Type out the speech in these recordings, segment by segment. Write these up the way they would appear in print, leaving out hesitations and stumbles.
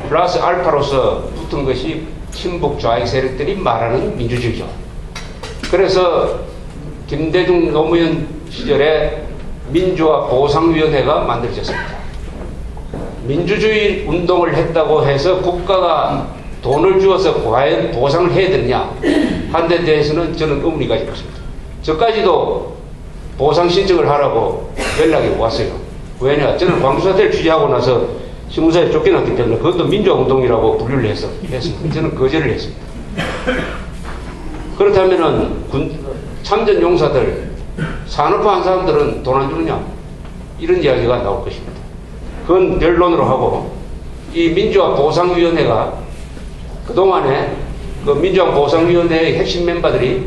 플러스 알파로서 붙은 것이 친북 좌익 세력들이 말하는 민주주의죠. 그래서 김대중 노무현 시절에 민주화 보상위원회가 만들어졌습니다. 민주주의 운동을 했다고 해서 국가가 돈을 주어서 과연 보상을 해야 되느냐 한 데 대해서는 저는 의문이 가지고 있습니다. 저까지도 보상 신청을 하라고 연락이 왔어요. 왜냐? 저는 광주사태를 취재하고 나서 신문사에 쫓겨났기 때문에 그것도 민주화운동이라고 분류를 했습니다. 저는 거절을 했습니다. 그렇다면은 참전 용사들, 산업화 한 사람들은 돈 안 주느냐? 이런 이야기가 나올 것입니다. 그건 변론으로 하고, 이 민주화 보상위원회가 그동안에 그 민주화 보상위원회의 핵심 멤버들이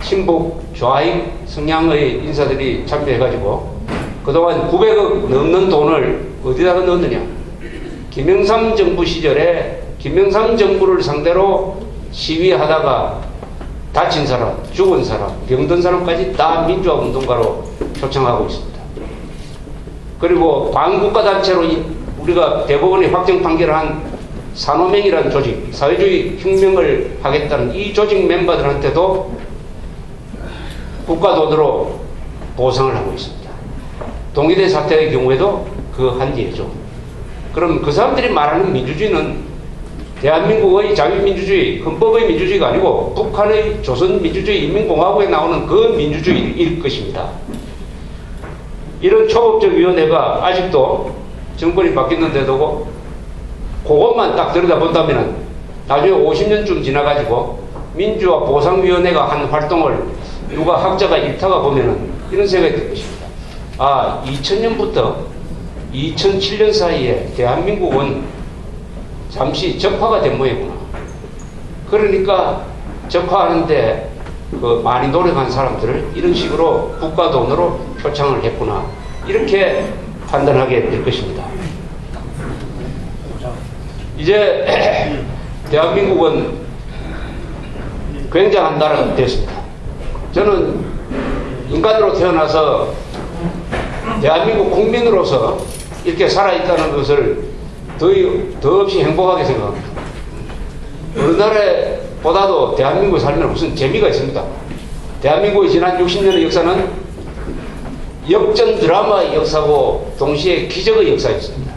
친북 좌익 성향의 인사들이 참여해가지고 그동안 900억 넘는 돈을 어디다가 넣었느냐? 김영삼 정부 시절에 김영삼 정부를 상대로 시위하다가 다친 사람, 죽은 사람, 병든 사람까지 다 민주화 운동가로 표창하고 있습니다. 그리고 반국가단체로 우리가 대법원이 확정 판결한 산호맹이라는 조직, 사회주의 혁명을 하겠다는 이 조직 멤버들한테도 국가 돈으로 보상을 하고 있습니다. 동의대 사태의 경우에도 그 한계죠. 그럼 그 사람들이 말하는 민주주의는 대한민국의 자유민주주의, 헌법의 민주주의가 아니고 북한의 조선민주주의 인민공화국에 나오는 그 민주주의일 것입니다. 이런 초법적 위원회가 아직도 정권이 바뀌었는데도 그것만 딱 들여다본다면 나중에 50년쯤 지나가지고 민주화 보상위원회가 한 활동을 누가 학자가 일타가 보면은 이런 생각이 들 것입니다. 아, 2000년부터 2007년 사이에 대한민국은 잠시 적화가 된 모양이구나. 그러니까 적화하는데 그 많이 노력한 사람들을 이런 식으로 국가 돈으로 표창을 했구나. 이렇게 판단하게 될 것입니다. 이제 대한민국은 굉장한 나라가 됐습니다. 저는 인간으로 태어나서 대한민국 국민으로서 이렇게 살아있다는 것을 더없이 행복하게 생각합니다. 어느 나라보다도 대한민국에 살면 무슨 재미가 있습니다. 대한민국의 지난 60년의 역사는 역전 드라마의 역사고 동시에 기적의 역사였습니다.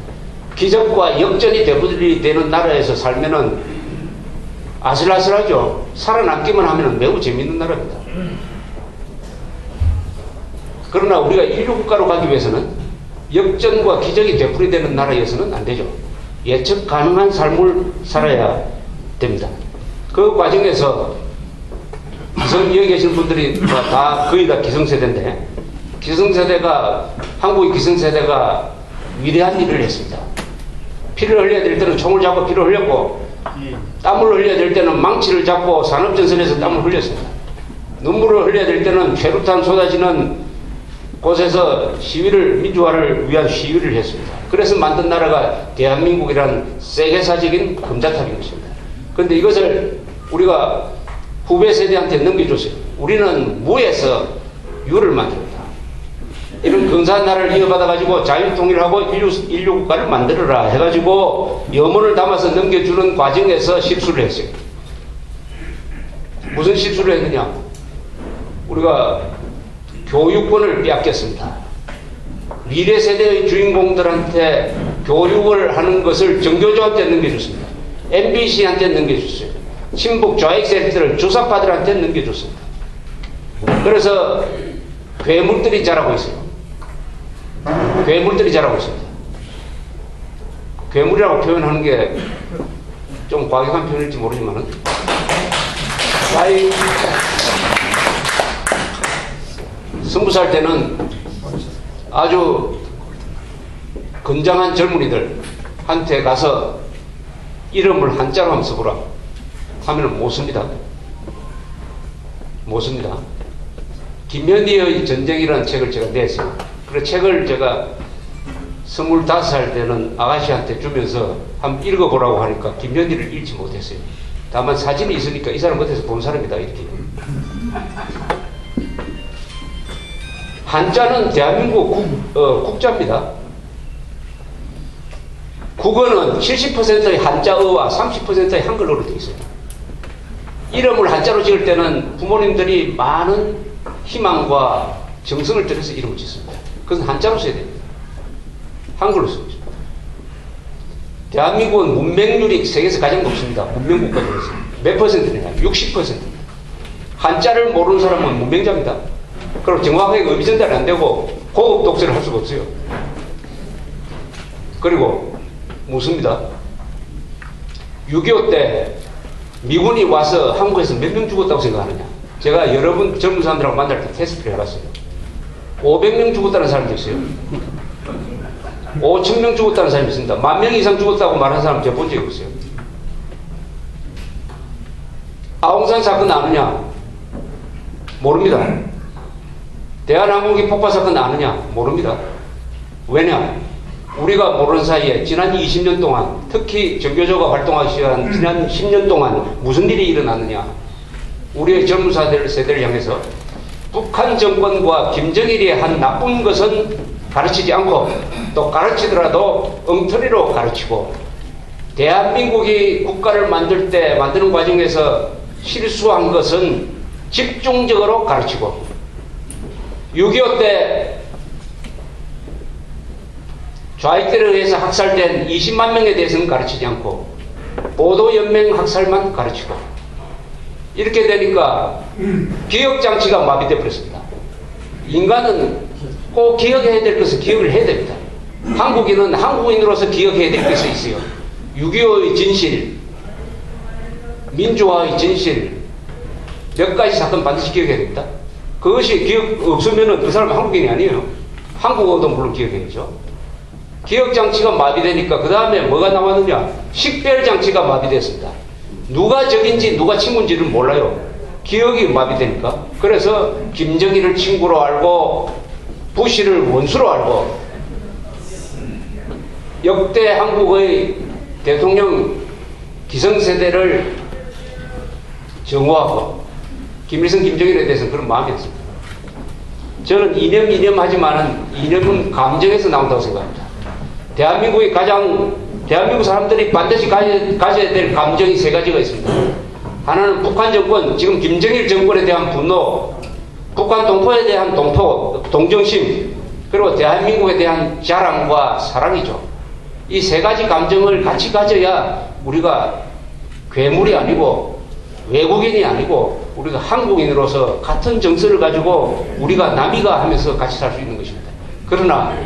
기적과 역전이 대부분이 되는 나라에서 살면은 아슬아슬하죠. 살아남기만 하면 매우 재미있는 나라입니다. 그러나 우리가 인류국가로 가기 위해서는 역전과 기적이 되풀이되는 나라여서는 안 되죠. 예측 가능한 삶을 살아야 됩니다. 그 과정에서 여기 계신 분들이 다 거의 다 기성세대인데 한국의 기성세대가 위대한 일을 했습니다. 피를 흘려야 될 때는 총을 잡고 피를 흘렸고 땀을 흘려야 될 때는 망치를 잡고 산업전선에서 땀을 흘렸습니다. 눈물을 흘려야 될 때는 최루탄 쏟아지는 곳에서 민주화를 위한 시위를 했습니다. 그래서 만든 나라가 대한민국이란 세계사적인 금자탑인 것입니다. 그런데 이것을 우리가 후배 세대한테 넘겨줬어요. 우리는 무에서 유를 만듭니다. 이런 근사한 나라를 이어받아가지고 자유통일하고 인류 국가를 만들어라 해가지고 염원을 담아서 넘겨주는 과정에서 실수를 했어요. 무슨 실수를 했느냐? 우리가 교육권을 빼앗겼습니다. 미래 세대의 주인공들한테 교육을 하는 것을 정교조한테 넘겨줬습니다. MBC한테 넘겨줬어요. 친북 좌익 세력들을 주사파들한테 넘겨줬습니다. 그래서 괴물들이 자라고 있어요. 괴물들이 자라고 있습니다. 괴물이라고 표현하는 게 좀 과격한 표현일지 모르지만은 좌익 20살 때는 아주 건장한 젊은이들한테 가서 이름을 한자로 한번 써보라 하면 못 씁니다. 못 씁니다. 김현희의 전쟁이라는 책을 제가 냈어요. 그 책을 제가 25살 때는 아가씨한테 주면서 한번 읽어보라고 하니까 김현희를 읽지 못했어요. 다만 사진이 있으니까 이 사람 어디서 본 사람이다 이렇게. 한자는 대한민국 국자입니다. 국어는 70%의 한자어와 30%의 한글어로 되어 있어요. 이름을 한자로 지을 때는 부모님들이 많은 희망과 정성을 들여서 이름을 짓습니다. 그것은 한자로 써야 됩니다. 한글로 쓰고 있습니다. 대한민국은 문맹률이 세계에서 가장 높습니다. 문명국가 중에서. 몇 퍼센트냐? 60%입니다. 한자를 모르는 사람은 문맹자입니다. 그럼 정확하게 의미 전달이 안 되고 고급 독서를 할 수가 없어요. 그리고 묻습니다. 6.25 때 미군이 와서 한국에서 몇 명 죽었다고 생각하느냐? 제가 여러분 젊은 사람들하고 만날 때 테스트를 해봤어요. 500명 죽었다는 사람도 있어요. 5,000명 죽었다는 사람이 있습니다. 10,000명 이상 죽었다고 말하는 사람 제가 본 적이 없어요. 아웅산 사건 아느냐? 모릅니다. 대한항공기 폭파 사건 아느냐? 모릅니다. 왜냐? 우리가 모르는 사이에 지난 20년 동안, 특히 정교조가 활동하기 시작한 지난 10년 동안 무슨 일이 일어났느냐? 우리의 젊은 세대를 향해서 북한 정권과 김정일이 한 나쁜 것은 가르치지 않고, 또 가르치더라도 엉터리로 가르치고, 대한민국이 국가를 만드는 과정에서 실수한 것은 집중적으로 가르치고, 6.25 때 좌익들에 의해서 학살된 20만 명에 대해서는 가르치지 않고 보도연맹 학살만 가르치고, 이렇게 되니까 기억장치가 마비되어 버렸습니다. 인간은 꼭 기억해야 될 것을 기억을 해야 됩니다. 한국인은 한국인으로서 기억해야 될 것이 있어요. 6.25의 진실, 민주화의 진실, 몇 가지 사건 반드시 기억해야 됩니다. 그것이 기억 없으면 그 사람은 한국인이 아니에요. 한국어도 물론 기억해야죠. 기억장치가 마비되니까 그 다음에 뭐가 남았느냐? 식별장치가 마비됐습니다. 누가 적인지 누가 친구인지를 몰라요. 기억이 마비되니까. 그래서 김정일을 친구로 알고 부시를 원수로 알고, 역대 한국의 대통령 기성세대를 정오하고 김일성, 김정일에 대해서는 그런 마음이 없습니다. 저는 이념하지만은 이념은 감정에서 나온다고 생각합니다. 대한민국 사람들이 반드시 가져야 될 감정이 세 가지가 있습니다. 하나는 북한 정권, 지금 김정일 정권에 대한 분노, 북한 동포에 대한 동정심, 그리고 대한민국에 대한 자랑과 사랑이죠. 이 세 가지 감정을 같이 가져야 우리가 괴물이 아니고 외국인이 아니고 우리가 한국인으로서 같은 정서를 가지고 우리가 남이가 하면서 같이 살 수 있는 것입니다. 그러나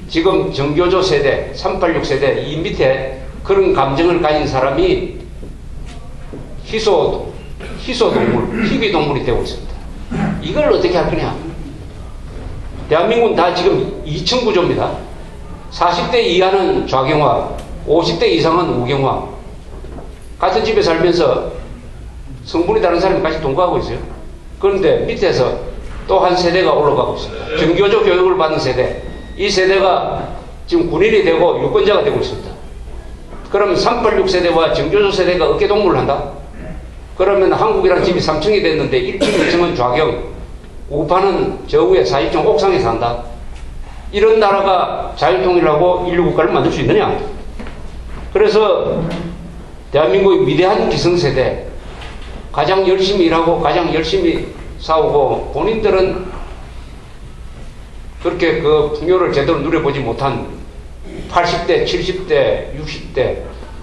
지금 정교조 세대, 386 세대 이 밑에 그런 감정을 가진 사람이 희소동물, 희귀동물이 되고 있습니다. 이걸 어떻게 할 거냐? 대한민국은 다 지금 2층 구조입니다. 40대 이하는 좌경화, 50대 이상은 우경화. 같은 집에 살면서 성분이 다른 사람이 같이 동거하고 있어요. 그런데 밑에서 또 한 세대가 올라가고 있습니다. 정교조 교육을 받은 세대. 이 세대가 지금 군인이 되고 유권자가 되고 있습니다. 그러면 386 세대와 정교조 세대가 어깨동무를 한다? 그러면 한국이라는 집이 3층이 됐는데 1층, 2층은 좌경, 우파는 저 위에 40층 옥상에 산다? 이런 나라가 자유통일하고 인류국가를 만들 수 있느냐? 그래서 대한민국의 위대한 기성세대, 가장 열심히 일하고 가장 열심히 싸우고 본인들은 그렇게 그 풍요를 제대로 누려보지 못한 80대, 70대, 60대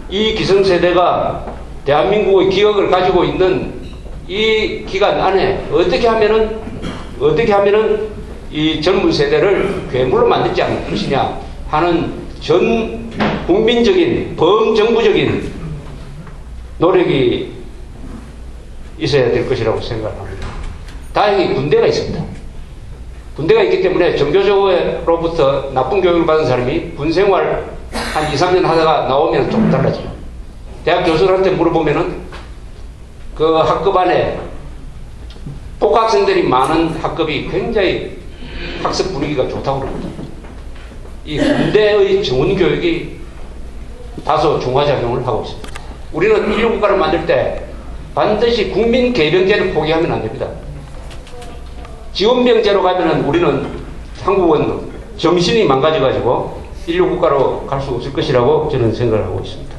이 기성세대가 대한민국의 기억을 가지고 있는 이 기간 안에 어떻게 하면은 이 젊은 세대를 괴물로 만들지 않을 것이냐 하는 전 국민적인 범정부적인 노력이 있어야 될 것이라고 생각합니다. 다행히 군대가 있습니다. 군대가 있기 때문에 정교조로부터 나쁜 교육을 받은 사람이 군생활 한 2, 3년 하다가 나오면 좀 달라져요. 대학 교수들한테 물어보면은 그 학급 안에 복학생들이 많은 학급이 굉장히 학습 분위기가 좋다고 그럽니다. 이 군대의 정원 교육이 다소 중화작용을 하고 있습니다. 우리는 인류국가를 만들 때 반드시 국민 개병제를 포기하면 안 됩니다. 지원병제로 가면은 우리는 한국은 정신이 망가져가지고 인류 국가로 갈 수 없을 것이라고 저는 생각을 하고 있습니다.